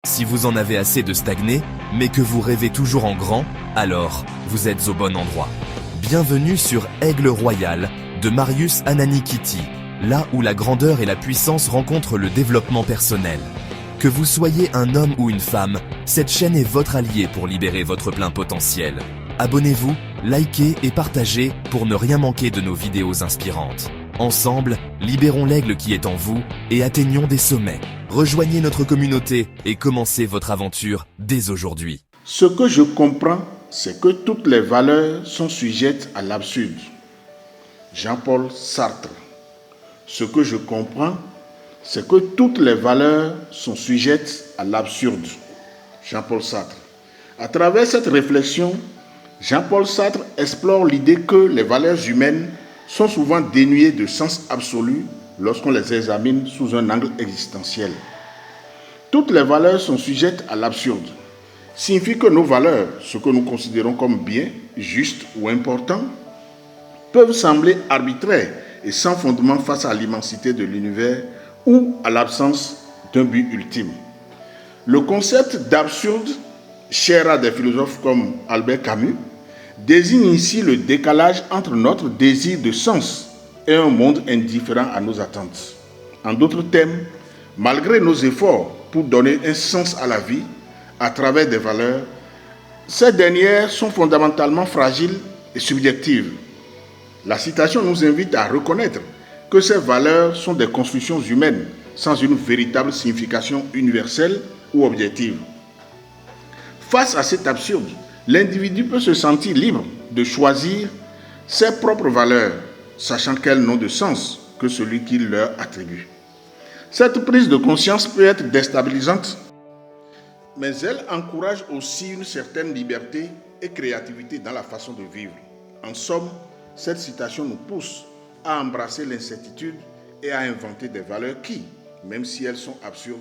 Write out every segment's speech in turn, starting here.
Si vous en avez assez de stagner, mais que vous rêvez toujours en grand, alors vous êtes au bon endroit. Bienvenue sur Aigle Royal de Marius Ananikiti, là où la grandeur et la puissance rencontrent le développement personnel. Que vous soyez un homme ou une femme, cette chaîne est votre allié pour libérer votre plein potentiel. Abonnez-vous, likez et partagez pour ne rien manquer de nos vidéos inspirantes. Ensemble, libérons l'aigle qui est en vous et atteignons des sommets. Rejoignez notre communauté et commencez votre aventure dès aujourd'hui. Ce que je comprends, c'est que toutes les valeurs sont sujettes à l'absurde. Jean-Paul Sartre. Ce que je comprends, c'est que toutes les valeurs sont sujettes à l'absurde. Jean-Paul Sartre. À travers cette réflexion, Jean-Paul Sartre explore l'idée que les valeurs humaines sont souvent dénuées de sens absolu lorsqu'on les examine sous un angle existentiel. Toutes les valeurs sont sujettes à l'absurde. Signifie que nos valeurs, ce que nous considérons comme bien, juste ou important, peuvent sembler arbitraires et sans fondement face à l'immensité de l'univers ou à l'absence d'un but ultime. Le concept d'absurde, cher à des philosophes comme Albert Camus, désigne ici le décalage entre notre désir de sens et un monde indifférent à nos attentes. En d'autres termes, malgré nos efforts pour donner un sens à la vie à travers des valeurs, ces dernières sont fondamentalement fragiles et subjectives. La citation nous invite à reconnaître que ces valeurs sont des constructions humaines sans une véritable signification universelle ou objective. Face à cet absurde, l'individu peut se sentir libre de choisir ses propres valeurs, sachant qu'elles n'ont de sens que celui qu'il leur attribue. Cette prise de conscience peut être déstabilisante, mais elle encourage aussi une certaine liberté et créativité dans la façon de vivre. En somme, cette citation nous pousse à embrasser l'incertitude et à inventer des valeurs qui, même si elles sont absurdes,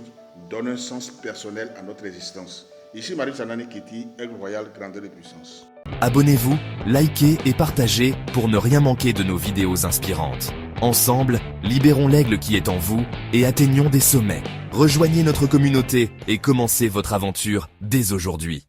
donnent un sens personnel à notre existence. Ici Marius Ananikiti, Aigle Royal, grandeur et puissance. Abonnez-vous, likez et partagez pour ne rien manquer de nos vidéos inspirantes. Ensemble, libérons l'aigle qui est en vous et atteignons des sommets. Rejoignez notre communauté et commencez votre aventure dès aujourd'hui.